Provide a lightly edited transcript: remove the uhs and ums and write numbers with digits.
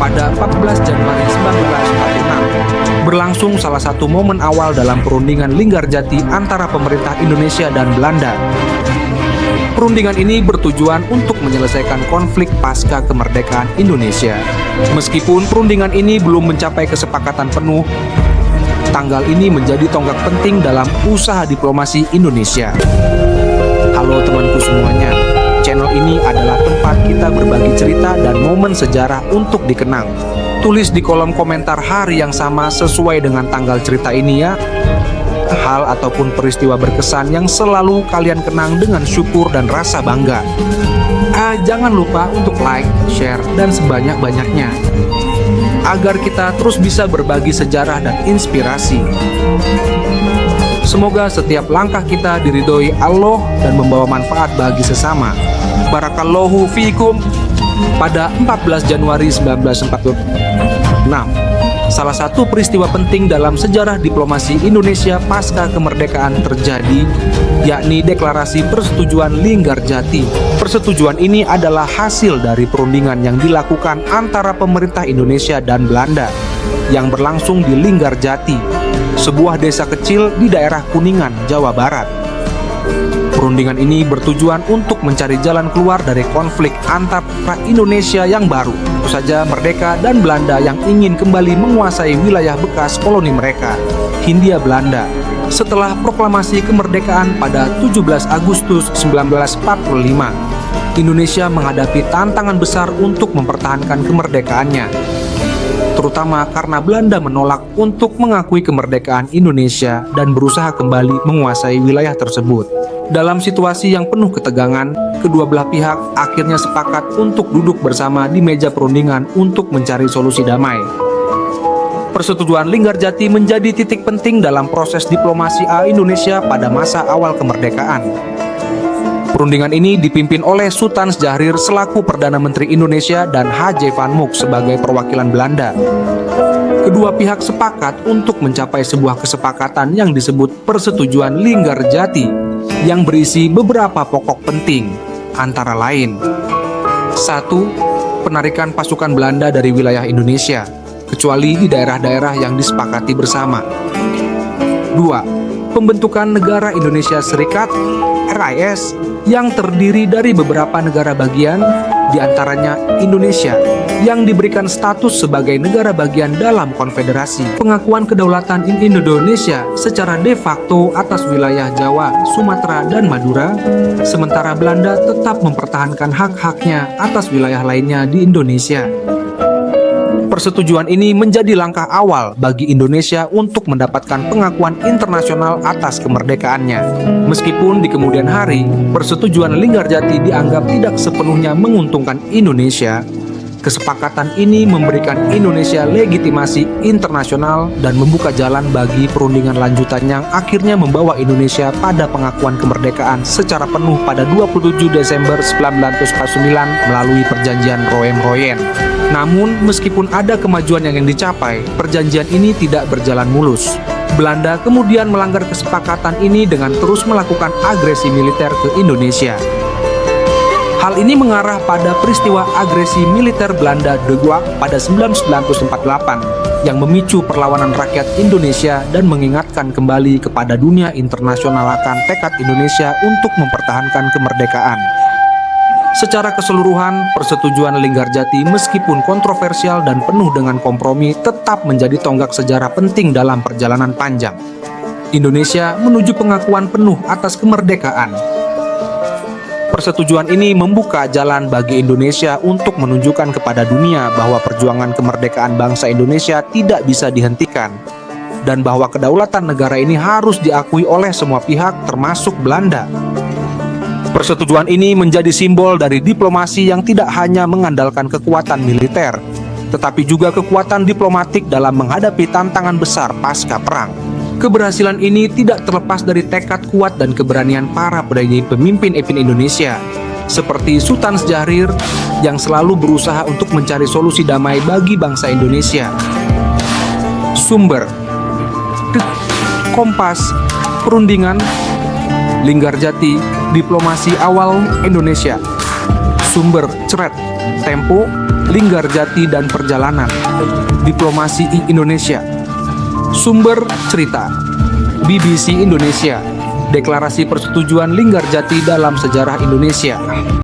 pada 14 Januari 1946, berlangsung salah satu momen awal dalam perundingan Linggarjati antara pemerintah Indonesia dan Belanda. Perundingan ini bertujuan untuk menyelesaikan konflik pasca kemerdekaan Indonesia. Meskipun perundingan ini belum mencapai kesepakatan penuh, tanggal ini menjadi tonggak penting dalam usaha diplomasi Indonesia. Halo temanku semuanya, channel ini adalah tempat kita berbagi cerita dan momen sejarah untuk dikenang. Tulis di kolom komentar hari yang sama sesuai dengan tanggal cerita ini ya. Hal ataupun peristiwa berkesan yang selalu kalian kenang dengan syukur dan rasa bangga. Jangan lupa untuk like, share, dan sebanyak-banyaknya agar kita terus bisa berbagi sejarah dan inspirasi. Semoga setiap langkah kita diridhoi Allah dan membawa manfaat bagi sesama. Barakallahu fiikum. Pada 14 Januari 1946, salah satu peristiwa penting dalam sejarah diplomasi Indonesia pasca kemerdekaan terjadi, yakni Deklarasi Persetujuan Linggarjati. Persetujuan ini adalah hasil dari perundingan yang dilakukan antara pemerintah Indonesia dan Belanda yang berlangsung di Linggarjati, sebuah desa kecil di daerah Kuningan, Jawa Barat. Perundingan ini bertujuan untuk mencari jalan keluar dari konflik antara Indonesia yang baru, tentu saja merdeka, dan Belanda yang ingin kembali menguasai wilayah bekas koloni mereka, Hindia Belanda, setelah proklamasi kemerdekaan pada 17 Agustus 1945. Indonesia menghadapi tantangan besar untuk mempertahankan kemerdekaannya, terutama karena Belanda menolak untuk mengakui kemerdekaan Indonesia dan berusaha kembali menguasai wilayah tersebut. Dalam situasi yang penuh ketegangan, kedua belah pihak akhirnya sepakat untuk duduk bersama di meja perundingan untuk mencari solusi damai. Persetujuan Linggarjati menjadi titik penting dalam proses diplomasi Indonesia pada masa awal kemerdekaan. Perundingan ini dipimpin oleh Sultan Syahrir selaku Perdana Menteri Indonesia dan H.J. Van Mook sebagai perwakilan Belanda. Kedua pihak sepakat untuk mencapai sebuah kesepakatan yang disebut Persetujuan Linggarjati yang berisi beberapa pokok penting, antara lain: 1. Penarikan pasukan Belanda dari wilayah Indonesia, kecuali di daerah-daerah yang disepakati bersama. 2. Pembentukan Negara Indonesia Serikat (RIS) yang terdiri dari beberapa negara bagian, diantaranya Indonesia, yang diberikan status sebagai negara bagian dalam konfederasi. Pengakuan kedaulatan Indonesia secara de facto atas wilayah Jawa, Sumatera, dan Madura, sementara Belanda tetap mempertahankan hak-haknya atas wilayah lainnya di Indonesia. Persetujuan ini menjadi langkah awal bagi Indonesia untuk mendapatkan pengakuan internasional atas kemerdekaannya. Meskipun di kemudian hari, Persetujuan Linggarjati dianggap tidak sepenuhnya menguntungkan Indonesia, kesepakatan ini memberikan Indonesia legitimasi internasional dan membuka jalan bagi perundingan lanjutan yang akhirnya membawa Indonesia pada pengakuan kemerdekaan secara penuh pada 27 Desember 1949 melalui Perjanjian Roem-Royen. Namun, meskipun ada kemajuan yang dicapai, perjanjian ini tidak berjalan mulus. Belanda kemudian melanggar kesepakatan ini dengan terus melakukan agresi militer ke Indonesia. Hal ini mengarah pada peristiwa agresi militer Belanda De Guac pada 1948 yang memicu perlawanan rakyat Indonesia dan mengingatkan kembali kepada dunia internasional akan tekad Indonesia untuk mempertahankan kemerdekaan. Secara keseluruhan, Persetujuan Linggarjati meskipun kontroversial dan penuh dengan kompromi tetap menjadi tonggak sejarah penting dalam perjalanan panjang Indonesia menuju pengakuan penuh atas kemerdekaan. Persetujuan ini membuka jalan bagi Indonesia untuk menunjukkan kepada dunia bahwa perjuangan kemerdekaan bangsa Indonesia tidak bisa dihentikan dan bahwa kedaulatan negara ini harus diakui oleh semua pihak termasuk Belanda. Persetujuan ini menjadi simbol dari diplomasi yang tidak hanya mengandalkan kekuatan militer, tetapi juga kekuatan diplomatik dalam menghadapi tantangan besar pasca perang. Keberhasilan ini tidak terlepas dari tekad kuat dan keberanian para pemimpin Indonesia, seperti Sultan Syahrir yang selalu berusaha untuk mencari solusi damai bagi bangsa Indonesia. Sumber: Kompas, Perundingan Linggarjati, Diplomasi Awal Indonesia. Sumber: Ceret, Tempo, Linggarjati dan Perjalanan, Diplomasi Indonesia. Sumber cerita BBC Indonesia, Deklarasi Persetujuan Linggarjati dalam Sejarah Indonesia.